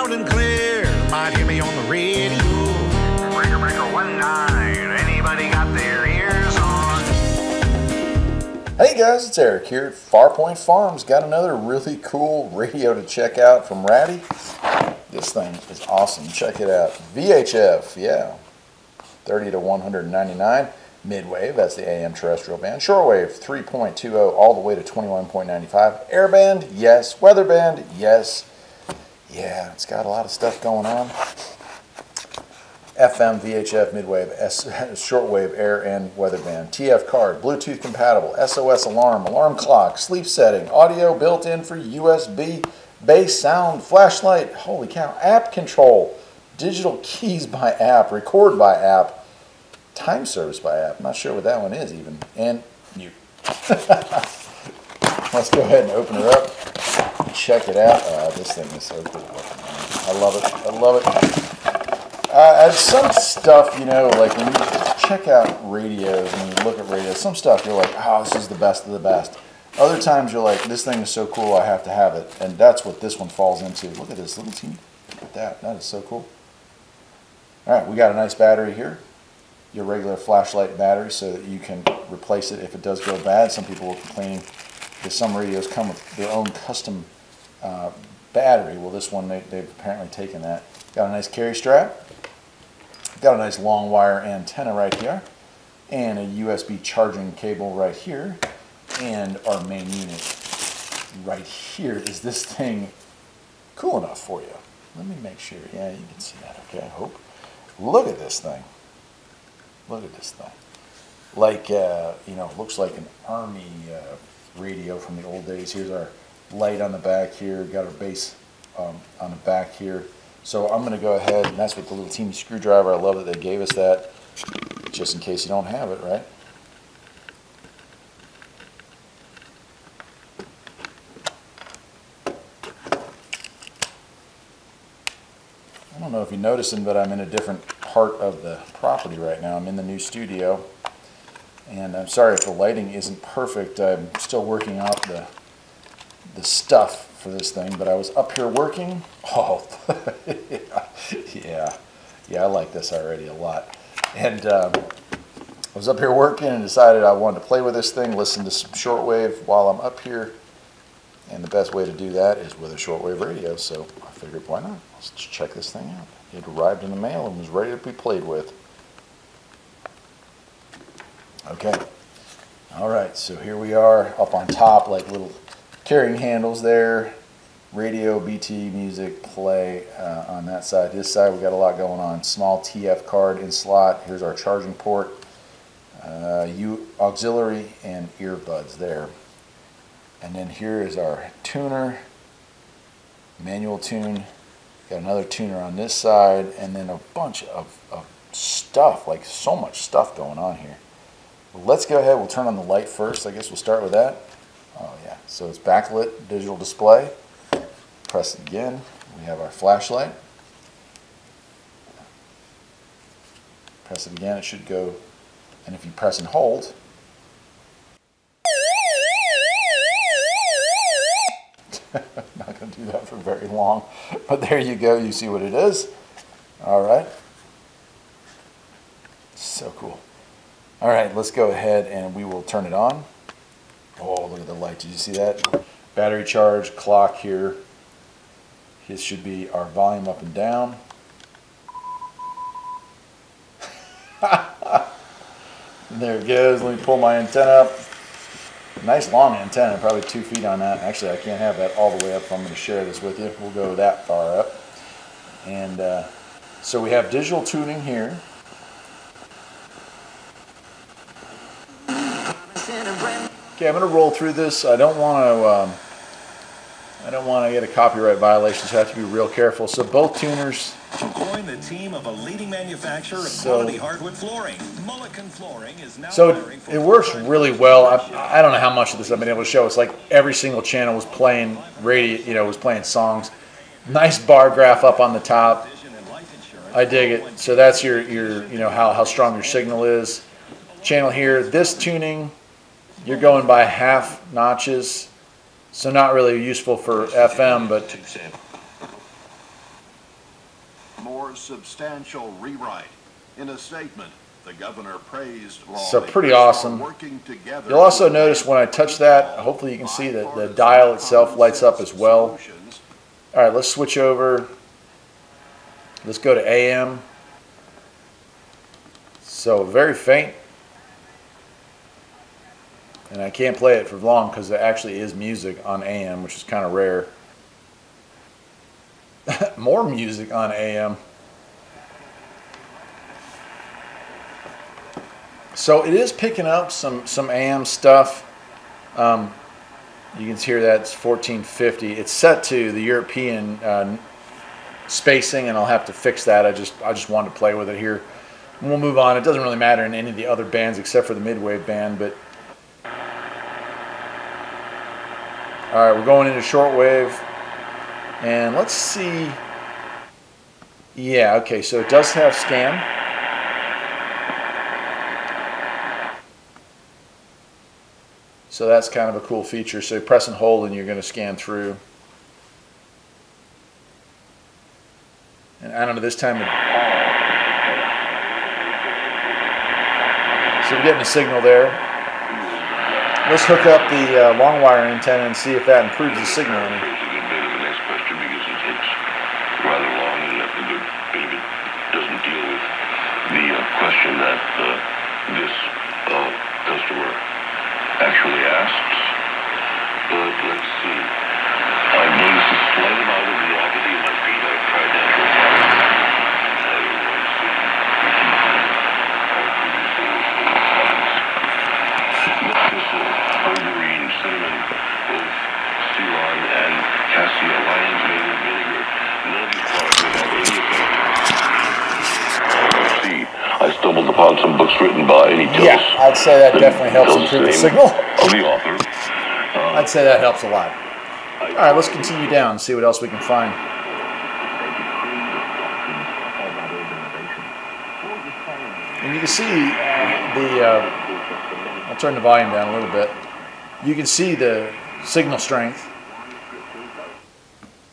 loud and clear. Might hear me on the radio. Breaker, breaker, 19. Anybody got their ears on? Hey guys, it's Eric here at Farpoint Farms. Got another really cool radio to check out from Raddy. This thing is awesome. Check it out. VHF, yeah. 30 to 199. Midwave, that's the AM terrestrial band. Shortwave, 3.20 all the way to 21.95. Airband, yes. Weatherband, yes. Yeah, it's got a lot of stuff going on. FM, VHF, midwave, shortwave, air, and weatherband. TF card, Bluetooth compatible, SOS alarm, alarm clock, sleep setting, audio built in for USB, bass sound, flashlight, holy cow, app control, digital keys by app, record by app, time service by app. I'm not sure what that one is even, and mute. Let's go ahead and open it up. Check it out. This thing is so cool. I love it. I love it. Some stuff, you know, like when you check out radios and you look at radios, some stuff you're like, oh, this is the best of the best. Other times you're like, this thing is so cool, I have to have it. And that's what this one falls into. Look at this little teeny. Look at that. That is so cool. All right, we got a nice battery here. Your regular flashlight battery so that you can replace it if it does go bad. Some people will complain that some radios come with their own custom battery. Well, this one, they've apparently taken that. Got a nice carry strap. Got a nice long wire antenna right here. And a USB charging cable right here. And our main unit right here. Is this thing cool enough for you? Let me make sure. Yeah, you can see that. Okay, I hope. Look at this thing. Look at this thing. Like, you know, looks like an Army radio from the old days. Here's our light on the back here. Got our base on the back here. So I'm going to go ahead, and that's with the little teeny screwdriver. I love that they gave us that, just in case you don't have it, right? I don't know if you're noticing, but I'm in a different part of the property right now. I'm in the new studio, and I'm sorry if the lighting isn't perfect. I'm still working out the stuff for this thing, but I was up here working. Oh, yeah, I like this already a lot. And I was up here working and decided I wanted to play with this thing, listen to some shortwave while I'm up here. And the best way to do that is with a shortwave radio, so I figured why not? Let's check this thing out. It arrived in the mail and was ready to be played with. Okay. All right, so here we are up on top, like little carrying handles there. Radio, BT, music, play on that side. This side we got a lot going on. Small TF card in slot. Here's our charging port. Auxiliary and earbuds there. And then here is our tuner, manual tune. Got another tuner on this side, and then a bunch of stuff, like so much stuff going on here. Well, let's go ahead, we'll turn on the light first. I guess we'll start with that. Oh yeah, so it's backlit digital display. Press it again. We have our flashlight. Press it again, it should go, and if you press and hold, not going to do that for very long, but there you go. You see what it is. All right. So cool. All right, let's go ahead and we will turn it on. Oh, look at the light. Did you see that? Battery charge, clock here. This should be our volume up and down. There it goes. Let me pull my antenna up. Nice long antenna, probably 2 feet on that. Actually, I can't have that all the way up if I'm going to share this with you. We'll go that far up. And so we have digital tuning here. Okay, I'm going to roll through this. I don't want to get a copyright violation, so I have to be real careful. So both tuners. To join the team of a leading manufacturer of quality hardwood flooring, Mullican Flooring is now hiring for. It works really well. I don't know how much of this I've been able to show. It's like every single channel was playing radio, you know, was playing songs. Nice bar graph up on the top. I dig it. So that's your you know how strong your signal is. Channel here. This tuning, you're going by half notches, so not really useful for FM, but more substantial rewrite. In a statement, the governor praised so pretty awesome. You'll also notice when I touch that, hopefully you can see that the dial itself lights up as well. All right, let's switch over. Let's go to AM. So very faint. And I can't play it for long because there actually is music on AM, which is kind of rare. More music on AM. So it is picking up some AM stuff. You can hear that it's 1450. It's set to the European spacing, and I'll have to fix that. I just wanted to play with it here. And we'll move on. It doesn't really matter in any of the other bands except for the midwave band. But all right, we're going into shortwave, and let's see. Yeah, okay. So it does have scan. So that's kind of a cool feature. So you press and hold and you're going to scan through. And I don't know, this time. So we're getting a signal there. Let's hook up the long wire antenna and see if that improves the signal any. The next question, because it takes rather long and a good bit of it doesn't deal with the question that this customer actually asks, but let's see. I've noticed a slight amount of velocity in my feet. I've tried natural gas. Margarine, cinnamon, both Ceylon and cassia, lion's mane and vinegar. None of these products have any effect. See, I stumbled upon some books written by any Yeah, I'd say that definitely helps improve the signal. Of the author. I'd say that helps a lot. All right, let's continue down and see what else we can find. And you can see I'll turn the volume down a little bit. You can see the signal strength.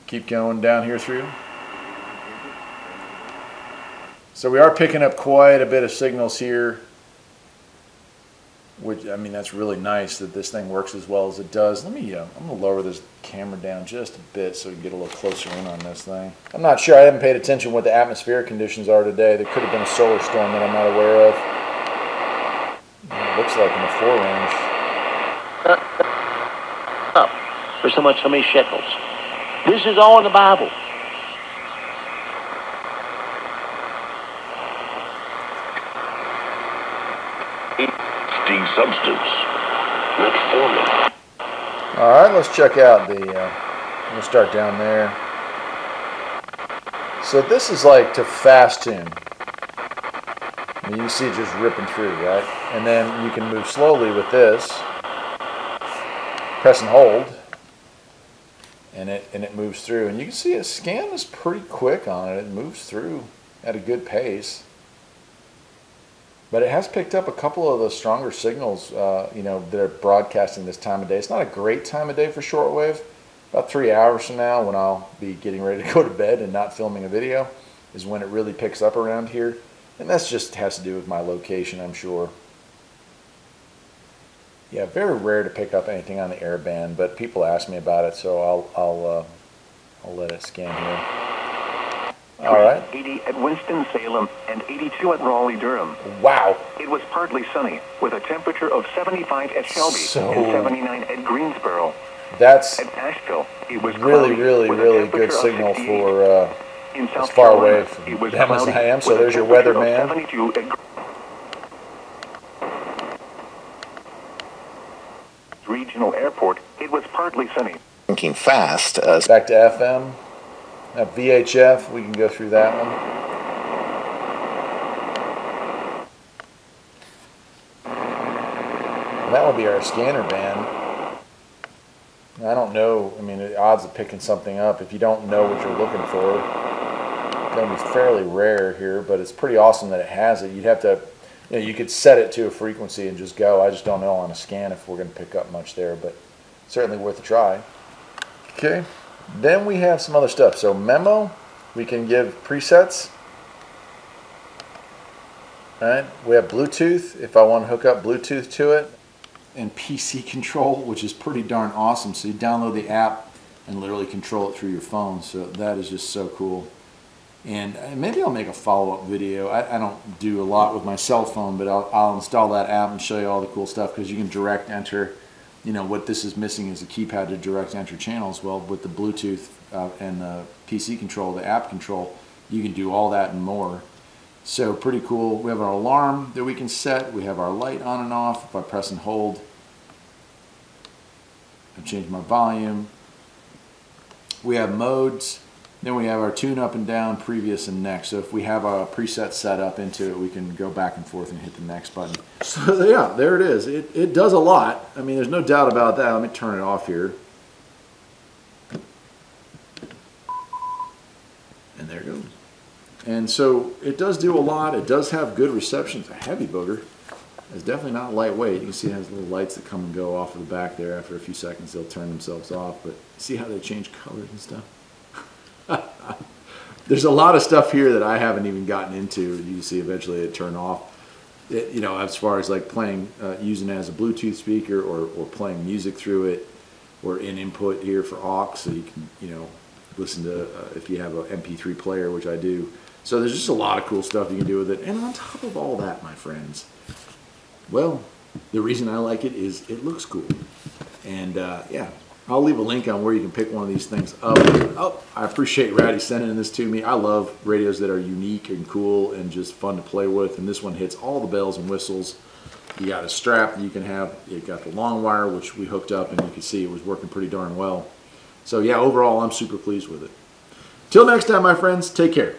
Keep going down here through. So we are picking up quite a bit of signals here, which, I mean, that's really nice that this thing works as well as it does. Let me, I'm going to lower this camera down just a bit so we can get a little closer in on this thing. I'm not sure, I haven't paid attention what the atmospheric conditions are today. There could have been a solar storm that I'm not aware of. It looks like in the 4 range. Up for so many shekels. This is all in the Bible. Substance, metformin. All right, let's check out the. We'll start down there. So this is like to fast tune. I mean, you can see it just ripping through, right? And then you can move slowly with this. Press and hold, and it moves through. And you can see a scan is pretty quick on it. It moves through at a good pace. But it has picked up a couple of the stronger signals, you know, that are broadcasting this time of day. It's not a great time of day for shortwave. About 3 hours from now, when I'll be getting ready to go to bed and not filming a video, is when it really picks up around here. And that's just has to do with my location, I'm sure. Yeah, very rare to pick up anything on the airband, but people ask me about it, so I'll let it scan here. All right. 80 at Winston-Salem and 82 at Raleigh-Durham. Wow. It was partly sunny with a temperature of 75 at Shelby and 79 at Greensboro. That's at Asheville, it was really good signal for as far away from them as I am. So there's your weather man. Regional airport, it was partly sunny. Thinking fast. Back to FM. At VHF, we can go through that one. And that would be our scanner band. I don't know, I mean, the odds of picking something up, if you don't know what you're looking for, it's going to be fairly rare here, but it's pretty awesome that it has it. You'd have to, you know, you could set it to a frequency and just go. I just don't know on a scan if we're going to pick up much there, but certainly worth a try. Okay. Then we have some other stuff. So memo, We can give presets. Right? We have Bluetooth if I want to hook up Bluetooth to it, and PC control, which is pretty darn awesome. So you download the app and literally control it through your phone. So that is just so cool. And maybe I'll make a follow-up video. I don't do a lot with my cell phone, but I'll install that app and show you all the cool stuff, because you can direct enter. You know, what this is missing is a keypad to direct enter channels. Well, with the Bluetooth and the PC control, the app control, you can do all that and more. So pretty cool. We have our alarm that we can set. We have our light on and off. If I press and hold, I change my volume. We have modes. Then we have our tune up and down, previous and next. So if we have a preset set up into it, we can go back and forth and hit the next button. So yeah, there it is. It does a lot. I mean, there's no doubt about that. Let me turn it off here. And there it goes. And so it does do a lot. It does have good reception. It's a heavy booger. It's definitely not lightweight. You can see it has little lights that come and go off of the back there. After a few seconds, they'll turn themselves off. But see how they change colors and stuff? There's a lot of stuff here that I haven't even gotten into. You can see eventually it turn off. You know, as far as like playing, using it as a Bluetooth speaker, or playing music through it, or in input here for aux, so you can, you know, listen to, if you have an MP3 player, which I do. So there's just a lot of cool stuff you can do with it. And on top of all that, my friends, well, the reason I like it is it looks cool. And yeah, I'll leave a link on where you can pick one of these things up. Oh, I appreciate Raddy sending this to me. I love radios that are unique and cool and just fun to play with. And this one hits all the bells and whistles. You got a strap that you can have. You got the long wire, which we hooked up, and you can see it was working pretty darn well. So yeah, overall, I'm super pleased with it. Till next time, my friends, take care.